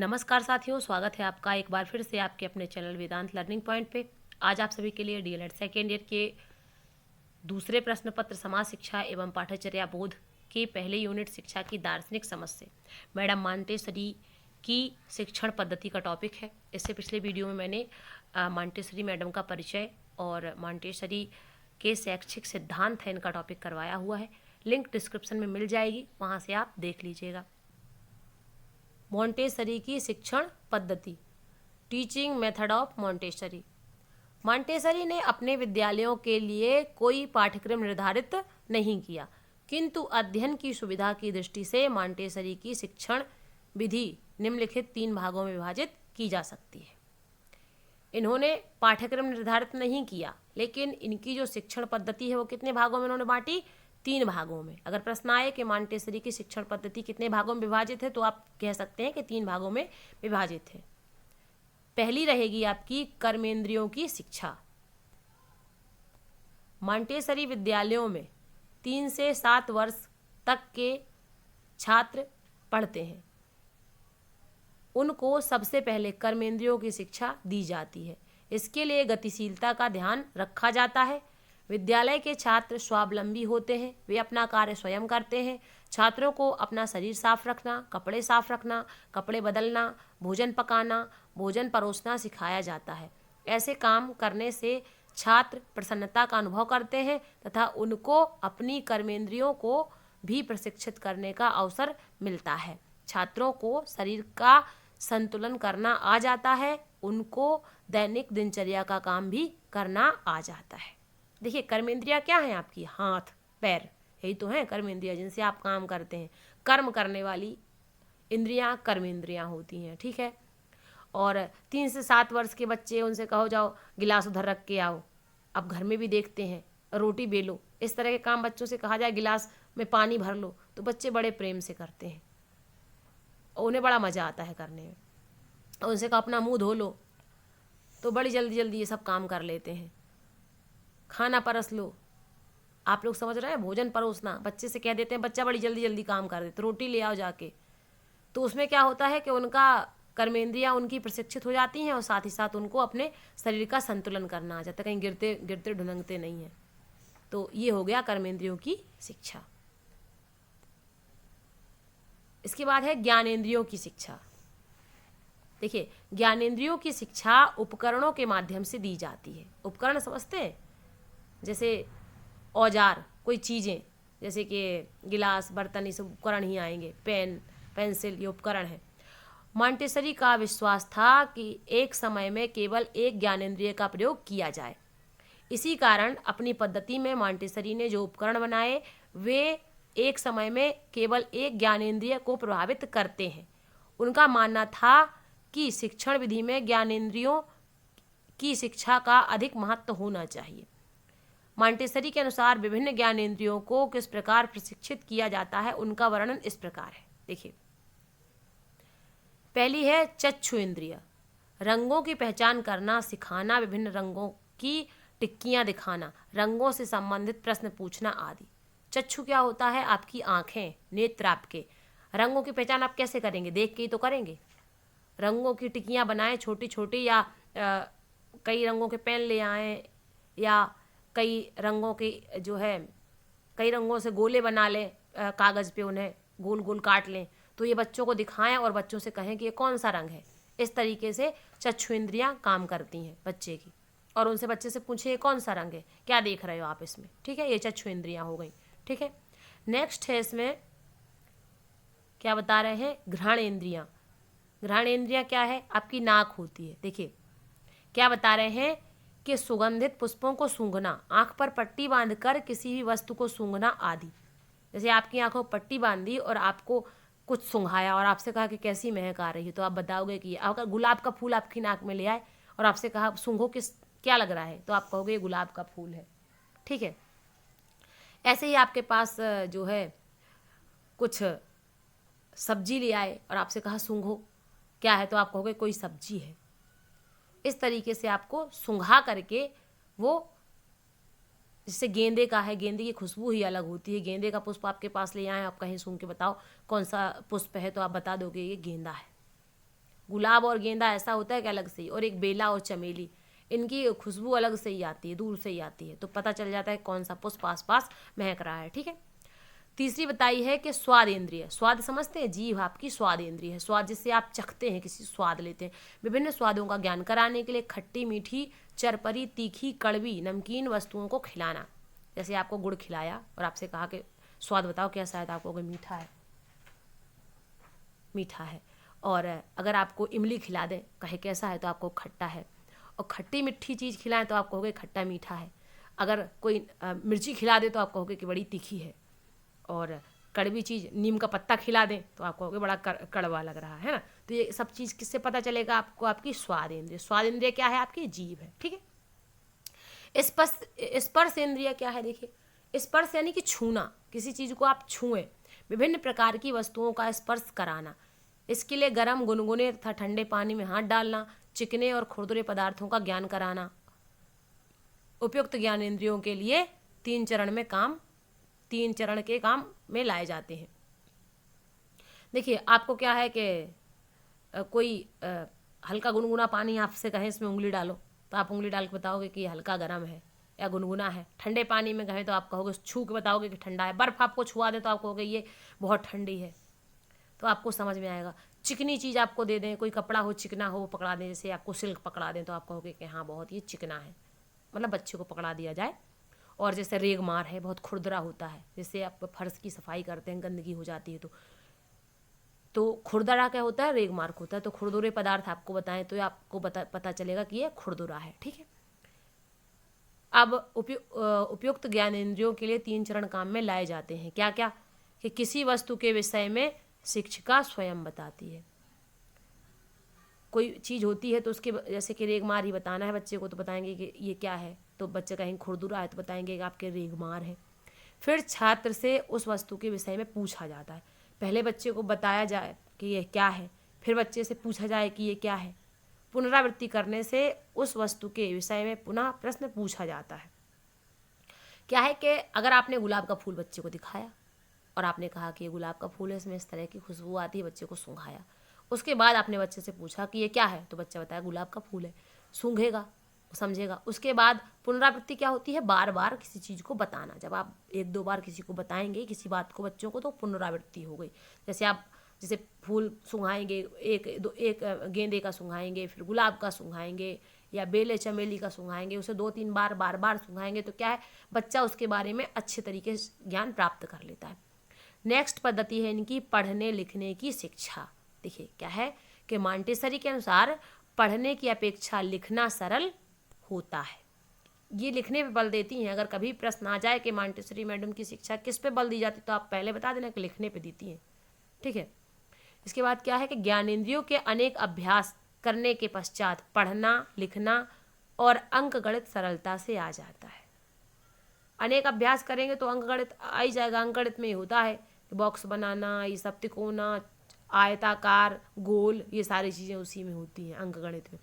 नमस्कार साथियों, स्वागत है आपका एक बार फिर से आपके अपने चैनल वेदांत लर्निंग पॉइंट पे। आज आप सभी के लिए डीएलएड सेकेंड ईयर के दूसरे प्रश्न पत्र समाज शिक्षा एवं पाठचर्या बोध के पहले यूनिट शिक्षा की दार्शनिक समझ से मैडम मॉन्टेसरी की शिक्षण पद्धति का टॉपिक है। इससे पिछले वीडियो में मैंने मॉन्टेसरी मैडम का परिचय और मॉन्टेसरी के शैक्षिक सिद्धांत है इनका टॉपिक करवाया हुआ है। लिंक डिस्क्रिप्शन में मिल जाएगी, वहाँ से आप देख लीजिएगा। मॉन्टेसरी की शिक्षण पद्धति, teaching method of Montessori. Montessori ने अपने विद्यालयों के लिए कोई पाठ्यक्रम निर्धारित नहीं किया, किंतु अध्ययन की सुविधा की दृष्टि से मॉन्टेसरी की शिक्षण विधि निम्नलिखित 3 भागों में विभाजित की जा सकती है। इन्होंने पाठ्यक्रम निर्धारित नहीं किया, लेकिन इनकी जो शिक्षण पद्धति है वो कितने भागों में इन्होंने बांटी? 3 भागों में। अगर प्रश्न आए कि मॉन्टेसरी की शिक्षण पद्धति कितने भागों में विभाजित है, तो आप कह सकते हैं कि 3 भागों में विभाजित है। पहली रहेगी आपकी कर्मेंद्रियों की शिक्षा। मॉन्टेसरी विद्यालयों में 3 से 7 वर्ष तक के छात्र पढ़ते हैं। उनको सबसे पहले कर्मेंद्रियों की शिक्षा दी जाती है। इसके लिए गतिशीलता का ध्यान रखा जाता है। विद्यालय के छात्र स्वावलंबी होते हैं, वे अपना कार्य स्वयं करते हैं। छात्रों को अपना शरीर साफ रखना, कपड़े साफ रखना, कपड़े बदलना, भोजन पकाना, भोजन परोसना सिखाया जाता है। ऐसे काम करने से छात्र प्रसन्नता का अनुभव करते हैं तथा उनको अपनी कर्मेंद्रियों को भी प्रशिक्षित करने का अवसर मिलता है। छात्रों को शरीर का संतुलन करना आ जाता है, उनको दैनिक दिनचर्या का काम भी करना आ जाता है। देखिए, कर्मेंद्रियां क्या हैं आपकी? हाथ, पैर, यही तो हैं कर्मेंद्रियां जिनसे आप काम करते हैं। कर्म करने वाली इंद्रियां कर्मेंद्रियां होती हैं, ठीक है। और 3 से 7 वर्ष के बच्चे, उनसे कहो जाओ गिलास उधर रख के आओ। अब घर में भी देखते हैं, रोटी बेलो, इस तरह के काम बच्चों से कहा जाए गिलास में पानी भर लो, तो बच्चे बड़े प्रेम से करते हैं और उन्हें बड़ा मज़ा आता है करने में। और उनसे कहा अपना मुंह धो लो, तो बड़ी जल्दी जल्दी ये सब काम कर लेते हैं। खाना परस लो, आप लोग समझ रहे हैं, भोजन परोसना, बच्चे से कह देते हैं, बच्चा बड़ी जल्दी जल्दी काम कर देते, रोटी ले आओ जाके। तो उसमें क्या होता है कि उनका कर्मेंद्रियां उनकी प्रशिक्षित हो जाती हैं और साथ ही साथ उनको अपने शरीर का संतुलन करना आ जाता है, कहीं गिरते गिरते ढुलकते नहीं हैं। तो ये हो गया कर्मेंद्रियों की शिक्षा। इसके बाद है ज्ञानेंद्रियों की शिक्षा। देखिए, ज्ञानेंद्रियों की शिक्षा उपकरणों के माध्यम से दी जाती है। उपकरण समझते हैं? जैसे औजार, कोई चीज़ें, जैसे कि गिलास, बर्तन, ये सब उपकरण ही आएंगे। पेन, पेंसिल, ये उपकरण है। मॉन्टेसरी का विश्वास था कि एक समय में केवल एक ज्ञानेंद्रिय का प्रयोग किया जाए। इसी कारण अपनी पद्धति में मॉन्टेसरी ने जो उपकरण बनाए वे एक समय में केवल एक ज्ञानेंद्रिय को प्रभावित करते हैं। उनका मानना था कि शिक्षण विधि में ज्ञानेंद्रियों की शिक्षा का अधिक महत्व होना चाहिए। मॉन्टेसरी के अनुसार विभिन्न ज्ञानेंद्रियों को किस प्रकार प्रशिक्षित किया जाता है, उनका वर्णन इस प्रकार है। देखिए, पहली है चक्षु इंद्रिय। रंगों की पहचान करना सिखाना, विभिन्न रंगों की टिक्कियां दिखाना, रंगों से संबंधित प्रश्न पूछना आदि। चक्षु क्या होता है? आपकी आंखें, नेत्र आपके। रंगों की पहचान आप कैसे करेंगे? देख के ही तो करेंगे। रंगों की टिक्कियां बनाएं छोटी छोटी, या कई रंगों के पेन ले आएँ, या कई रंगों के जो है कई रंगों से गोले बना लें, कागज़ पे उन्हें गोल गोल काट लें, तो ये बच्चों को दिखाएं और बच्चों से कहें कि ये कौन सा रंग है। इस तरीके से चक्षु इंद्रियां काम करती हैं बच्चे की। और उनसे बच्चे से पूछे ये कौन सा रंग है, क्या देख रहे हो आप इसमें, ठीक है। ये चक्षु इंद्रियां हो गई, ठीक है। नेक्स्ट है, इसमें क्या बता रहे हैं? घ्राणेंद्रियां। घ्राणेंद्रियां क्या है? आपकी नाक होती है। देखिए, क्या बता रहे हैं कि सुगंधित पुष्पों को सूंघना, आंख पर पट्टी बांधकर किसी भी वस्तु को सूंघना आदि। जैसे आपकी आंखों पर पट्टी बांधी और आपको कुछ सूंघाया और आपसे कहा कि कैसी महक आ रही है, तो आप बताओगे कि अगर गुलाब का फूल आपकी नाक में ले आए और आपसे कहा सूंघो किस क्या लग रहा है, तो आप कहोगे ये गुलाब का फूल है, ठीक है। ऐसे ही आपके पास जो है कुछ सब्जी ले आए और आपसे कहा सूंघो क्या है, तो आप कहोगे कोई सब्जी है। इस तरीके से आपको सूंघा करके, वो जैसे गेंदे का है, गेंदे की खुशबू ही अलग होती है। गेंदे का पुष्प आपके पास ले आए, आप कहीं सूंघ के बताओ कौन सा पुष्प है, तो आप बता दोगे ये गेंदा है। गुलाब और गेंदा ऐसा होता है कि अलग से ही, और एक बेला और चमेली, इनकी खुशबू अलग से ही आती है, दूर से ही आती है, तो पता चल जाता है कौन सा पुष्प आस पास महक रहा है। ठीक है। तीसरी बताई है कि स्वाद इंद्रिय, स्वाद समझते हैं, जीभ आपकी स्वाद इंद्रिय है, स्वाद जिससे आप चखते हैं, किसी स्वाद लेते हैं। विभिन्न स्वादों का ज्ञान कराने के लिए खट्टी, मीठी, चरपरी, तीखी, कड़वी, नमकीन वस्तुओं को खिलाना। जैसे आपको गुड़ खिलाया और आपसे कहा कि स्वाद बताओ कैसा है, तो आपको कहोगे मीठा है, मीठा है। और अगर आपको इमली खिला दें, कहे कैसा है, तो आपको खट्टा है। और खट्टी मीठी चीज़ खिलाएं तो आप कहोगे खट्टा मीठा है। अगर कोई मिर्ची खिला दे तो आप कहोगे कि बड़ी तीखी है। और कड़वी चीज़, नीम का पत्ता खिला दें तो आप कहोगे बड़ा कड़वा लग रहा है ना। तो ये सब चीज़ किससे पता चलेगा आपको? आपकी स्वाद इंद्रिय। स्वाद इंद्रिय क्या है? आपकी जीभ है। ठीक है। स्पर्श इंद्रिय क्या है? देखिए, स्पर्श यानी कि छूना, किसी चीज़ को आप छुएं, विभिन्न प्रकार की वस्तुओं का स्पर्श कराना। इसके लिए गर्म, गुनगुने तथा ठंडे पानी में हाथ डालना, चिकने और खुरदुरे पदार्थों का ज्ञान कराना। उपयुक्त ज्ञान इंद्रियों के लिए तीन चरण के काम में लाए जाते हैं। देखिए, आपको क्या है कि कोई हल्का गुनगुना पानी आपसे कहें इसमें उंगली डालो, तो आप उंगली डाल के बताओगे कि हल्का गर्म है या गुनगुना है। ठंडे पानी में कहें तो आप कहोगे, छू के बताओगे कि ठंडा है। बर्फ़ आपको छुआ दे तो आप कहोगे ये बहुत ठंडी है, तो आपको समझ में आएगा। चिकनी चीज़ आपको दे दें, कोई कपड़ा हो चिकना हो, वो पकड़ा दें, जैसे आपको सिल्क पकड़ा दें तो आप कहोगे कि हाँ बहुत ये चिकना है, मतलब बच्चे को पकड़ा दिया जाए। और जैसे रेगमार है, बहुत खुरदरा होता है, जैसे आप फर्श की सफाई करते हैं, गंदगी हो जाती है तो खुरदरा क्या होता है? रेगमार्क होता है। तो खुरदुरे पदार्थ आपको बताएं तो आपको पता चलेगा कि ये खुरदुरा है। ठीक है। अब उपयुक्त ज्ञान इंद्रियों के लिए तीन चरण काम में लाए जाते हैं। क्या क्या? कि किसी वस्तु के विषय में शिक्षिका स्वयं बताती है। कोई चीज़ होती है तो उसके, जैसे कि रेगमार ही बताना है बच्चे को, तो बताएंगे कि ये क्या है, तो बच्चे कहेंगे खुरदुरा है, तो बताएंगे कि आपके रेगमार है। फिर छात्र से उस वस्तु के विषय में पूछा जाता है। पहले बच्चे को बताया जाए कि ये क्या है, फिर बच्चे से पूछा जाए कि ये क्या है। पुनरावृत्ति करने से उस वस्तु के विषय में पुनः प्रश्न पूछा जाता है। क्या है कि अगर आपने गुलाब का फूल बच्चे को दिखाया और आपने कहा कि ये गुलाब का फूल है, इसमें इस तरह की खुशबू आती है, बच्चे को सूंघाया, उसके बाद आपने बच्चे से पूछा कि ये क्या है, तो बच्चा बताया गुलाब का फूल है, सूंघेगा, समझेगा। उसके बाद पुनरावृत्ति क्या होती है? बार बार किसी चीज़ को बताना। जब आप एक दो बार किसी को बताएंगे किसी बात को बच्चों को, तो पुनरावृत्ति हो गई। जैसे फूल सूंघाएंगे, एक गेंदे का सूंघाएंगे, फिर गुलाब का सूंघाएंगे, या बेले चमेली का सूंघाएंगे, उसे दो तीन बार बार बार सूंघाएंगे, तो क्या है, बच्चा उसके बारे में अच्छे तरीके से ज्ञान प्राप्त कर लेता है। नेक्स्ट पद्धति है इनकी पढ़ने लिखने की शिक्षा। देखिए क्या है कि मॉन्टेसरी के अनुसार पढ़ने की अपेक्षा लिखना सरल होता है। ये लिखने पे बल देती हैं। अगर कभी प्रश्न आ जाए कि मॉन्टेसरी मैडम की शिक्षा किस पे बल दी जाती, तो आप पहले बता देना कि लिखने पे देती हैं। ठीक है। इसके बाद क्या है कि ज्ञानेंद्रियों के अनेक अभ्यास करने के पश्चात पढ़ना, लिखना और अंक गणित सरलता से आ जाता है। अनेक अभ्यास करेंगे तो अंक गणित आ ही जाएगा। अंक गणित में ही होता है कि बॉक्स बनाना, ये सब तिकोना, आयताकार, गोल, ये सारी चीज़ें उसी में होती हैं अंक गणित में।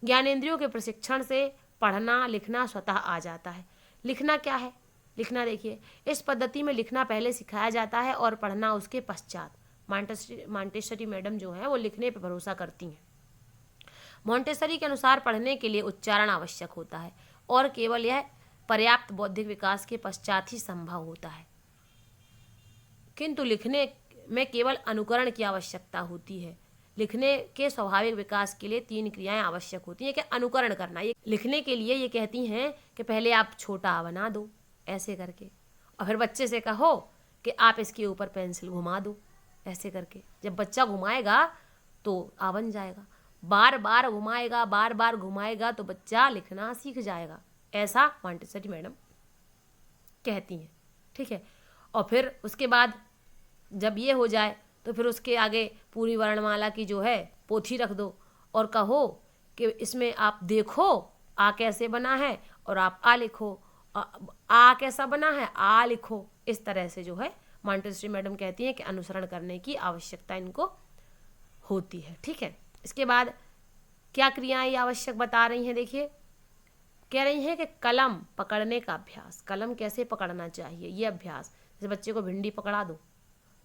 ज्ञानेंद्रियों के प्रशिक्षण से पढ़ना लिखना स्वतः आ जाता है। लिखना क्या है? लिखना देखिए, इस पद्धति में लिखना पहले सिखाया जाता है और पढ़ना उसके पश्चात। मॉन्टेसरी मैडम जो है वो लिखने पर भरोसा करती हैं। मॉन्टेसरी के अनुसार पढ़ने के लिए उच्चारण आवश्यक होता है और केवल यह पर्याप्त बौद्धिक विकास के पश्चात ही संभव होता है, किंतु लिखने में केवल अनुकरण की आवश्यकता होती है। लिखने के स्वाभाविक विकास के लिए तीन क्रियाएं आवश्यक होती हैं कि अनुकरण करना। ये लिखने के लिए ये कहती हैं कि पहले आप छोटा आ बना दो ऐसे करके, और फिर बच्चे से कहो कि आप इसके ऊपर पेंसिल घुमा दो ऐसे करके। जब बच्चा घुमाएगा तो आ बन जाएगा। बार बार घुमाएगा, बार बार घुमाएगा तो बच्चा लिखना सीख जाएगा, ऐसा मॉन्टेसरी मैडम कहती हैं। ठीक है। और फिर उसके बाद जब ये हो जाए तो फिर उसके आगे पूरी वर्णमाला की जो है पोथी रख दो और कहो कि इसमें आप देखो आ कैसे बना है और आप आ लिखो, आ कैसा बना है आ लिखो। इस तरह से जो है मॉन्टेसरी मैडम कहती हैं कि अनुसरण करने की आवश्यकता इनको होती है। ठीक है। इसके बाद क्या क्रियाएं आवश्यक बता रही हैं? देखिए कह रही हैं कि कलम पकड़ने का अभ्यास, कलम कैसे पकड़ना चाहिए ये अभ्यास। जैसे बच्चे को भिंडी पकड़ा दो,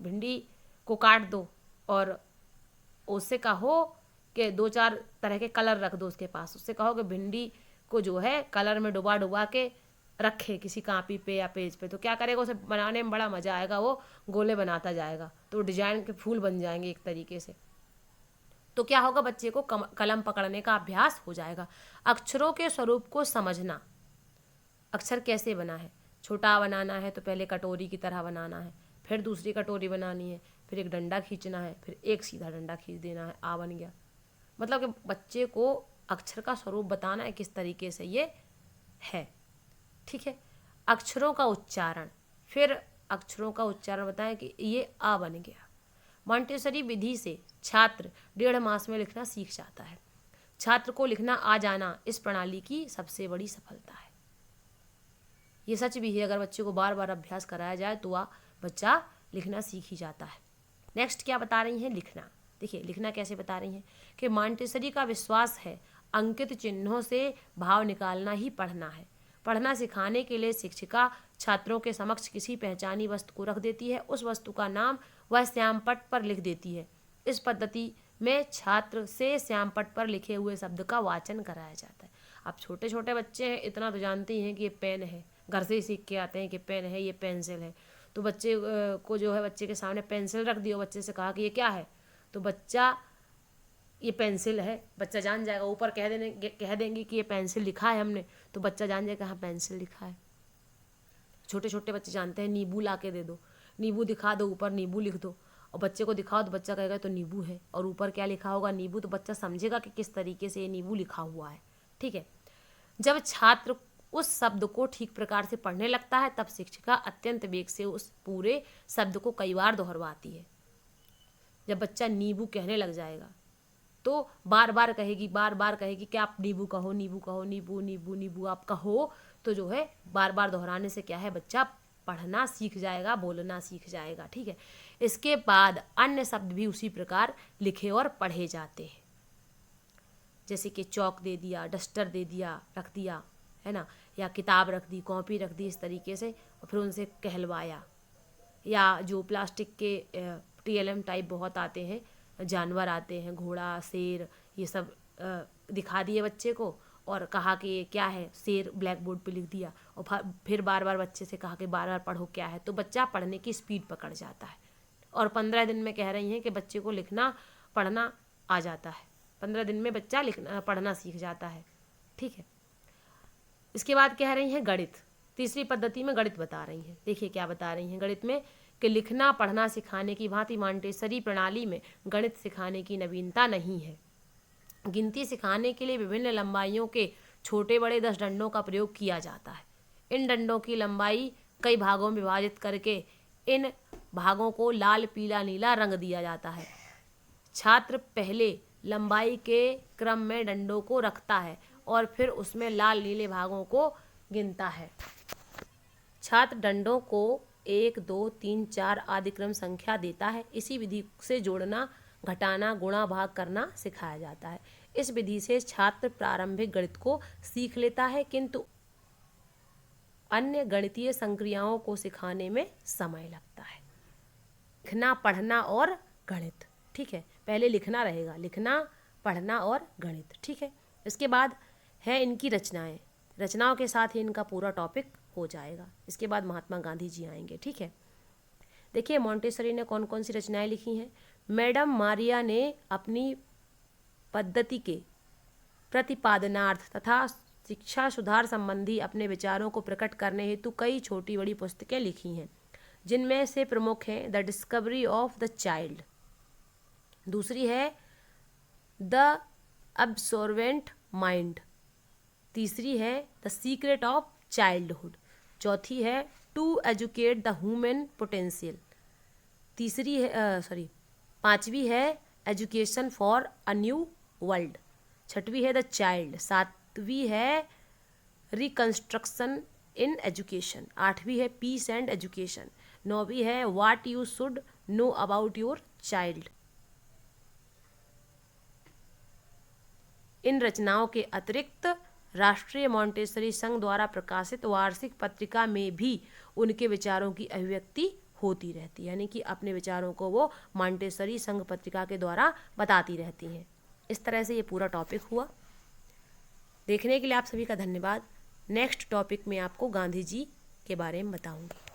भिंडी को काट दो और उससे कहो कि 2-4 तरह के कलर रख दो उसके पास, उससे कहो कि भिंडी को जो है कलर में डुबा डुबा के रखे किसी कापी पे या पेज पे, तो क्या करेगा, उसे बनाने में बड़ा मजा आएगा, वो गोले बनाता जाएगा तो डिजाइन के फूल बन जाएंगे एक तरीके से। तो क्या होगा, बच्चे को कलम पकड़ने का अभ्यास हो जाएगा। अक्षरों के स्वरूप को समझना, अक्षर कैसे बना है, छोटा बनाना है तो पहले कटोरी की तरह बनाना है, फिर दूसरी कटोरी बनानी है, फिर एक डंडा खींचना है, फिर एक सीधा डंडा खींच देना है, आ बन गया। मतलब कि बच्चे को अक्षर का स्वरूप बताना है किस तरीके से ये है, ठीक है। अक्षरों का उच्चारण, फिर अक्षरों का उच्चारण बताएं कि ये आ बन गया। मॉन्टेसरी विधि से छात्र 1.5 मास में लिखना सीख जाता है। छात्र को लिखना आ जाना इस प्रणाली की सबसे बड़ी सफलता है। ये सच भी है, अगर बच्चे को बार बार अभ्यास कराया जाए तो वह बच्चा लिखना सीख ही जाता है। नेक्स्ट क्या बता रही हैं, लिखना। देखिए लिखना कैसे बता रही हैं कि मॉन्टेसरी का विश्वास है अंकित चिन्हों से भाव निकालना ही पढ़ना है। पढ़ना सिखाने के लिए शिक्षिका छात्रों के समक्ष किसी पहचानी वस्तु को रख देती है, उस वस्तु का नाम वह श्यामपट्ट पर लिख देती है। इस पद्धति में छात्र से श्यामपट्ट पर लिखे हुए शब्द का वाचन कराया जाता है। अब छोटे छोटे बच्चे हैं, इतना तो जानते ही हैं कि ये पेन है, घर से ही सीख के आते हैं कि पेन है, ये पेंसिल है। तो बच्चे को जो है बच्चे के सामने पेंसिल रख दियो, बच्चे से कहा कि ये क्या है, तो बच्चा ये पेंसिल है, बच्चा जान जाएगा। ऊपर कह देंगे कि ये पेंसिल लिखा है हमने, तो बच्चा जान जाएगा हाँ पेंसिल लिखा है। छोटे छोटे बच्चे जानते हैं, नींबू ला के दे दो, नींबू दिखा दो, ऊपर नींबू लिख दो, और बच्चे को दिखाओ तो बच्चा कहेगा तो नींबू है, और ऊपर क्या लिखा होगा, नींबू, तो बच्चा समझेगा कि किस तरीके से ये नींबू लिखा हुआ है, ठीक है। जब छात्र उस शब्द को ठीक प्रकार से पढ़ने लगता है तब शिक्षिका अत्यंत वेग से उस पूरे शब्द को कई बार दोहराती है। जब बच्चा नींबू कहने लग जाएगा तो बार बार कहेगी कि आप नींबू कहो, नींबू कहो, नींबू नींबू नींबू आप कहो, तो जो है बार बार दोहराने से क्या है, बच्चा पढ़ना सीख जाएगा, बोलना सीख जाएगा, ठीक है। इसके बाद अन्य शब्द भी उसी प्रकार लिखे और पढ़े जाते हैं, जैसे कि चौक दे दिया, डस्टर दे दिया, रख दिया, है ना, या किताब रख दी, कॉपी रख दी, इस तरीके से, और फिर उनसे कहलवाया। या जो प्लास्टिक के TLM टाइप बहुत आते हैं, जानवर आते हैं, घोड़ा, शेर, ये सब दिखा दिए बच्चे को और कहा कि ये क्या है, शेर ब्लैक बोर्ड पे लिख दिया, और फिर बार बार बच्चे से कहा कि बार बार पढ़ो क्या है, तो बच्चा पढ़ने की स्पीड पकड़ जाता है। और 15 दिन में कह रही हैं कि बच्चे को लिखना पढ़ना आ जाता है, 15 दिन में बच्चा लिखना पढ़ना सीख जाता है, ठीक है। इसके बाद कह रही हैं गणित। तीसरी पद्धति में गणित बता रही हैं। देखिए क्या बता रही हैं गणित में कि लिखना पढ़ना सिखाने की भांति मॉन्टेसरी प्रणाली में गणित सिखाने की नवीनता नहीं है। गिनती सिखाने के लिए विभिन्न लंबाइयों के छोटे बड़े 10 डंडों का प्रयोग किया जाता है। इन डंडों की लंबाई कई भागों में विभाजित करके इन भागों को लाल, पीला, नीला रंग दिया जाता है। छात्र पहले लंबाई के क्रम में डंडों को रखता है और फिर उसमें लाल नीले भागों को गिनता है। छात्र डंडों को 1, 2, 3, 4 आदि क्रम संख्या देता है। इसी विधि से जोड़ना, घटाना, गुणा, भाग करना सिखाया जाता है। इस विधि से छात्र प्रारंभिक गणित को सीख लेता है, किंतु अन्य गणितीय संक्रियाओं को सिखाने में समय लगता है। लिखना, पढ़ना और गणित, ठीक है। पहले लिखना रहेगा, लिखना, पढ़ना और गणित, ठीक है। इसके बाद है इनकी रचनाएं। रचनाओं के साथ ही इनका पूरा टॉपिक हो जाएगा। इसके बाद महात्मा गांधी जी आएंगे, ठीक है। देखिए मॉन्टेसरी ने कौन कौन सी रचनाएं लिखी हैं। मैडम मारिया ने अपनी पद्धति के प्रतिपादनार्थ तथा शिक्षा सुधार संबंधी अपने विचारों को प्रकट करने हेतु कई छोटी बड़ी पुस्तकें लिखी हैं, जिनमें से प्रमुख हैं the discovery of the child, दूसरी है द अब्सॉर्वेंट माइंड, तीसरी है द सीक्रेट ऑफ चाइल्डहुड, चौथी है to educate the human potential, पांचवी है education for a new world, छठवीं है द चाइल्ड, सातवीं है रिकंस्ट्रक्शन इन एजुकेशन, आठवीं है पीस एंड एजुकेशन, नौवीं है what you should know about your child. इन रचनाओं के अतिरिक्त राष्ट्रीय मॉन्टेसरी संघ द्वारा प्रकाशित वार्षिक पत्रिका में भी उनके विचारों की अभिव्यक्ति होती रहती है, यानी कि अपने विचारों को वो मॉन्टेसरी संघ पत्रिका के द्वारा बताती रहती हैं। इस तरह से ये पूरा टॉपिक हुआ। देखने के लिए आप सभी का धन्यवाद। नेक्स्ट टॉपिक में आपको गांधी जी के बारे में बताऊंगी।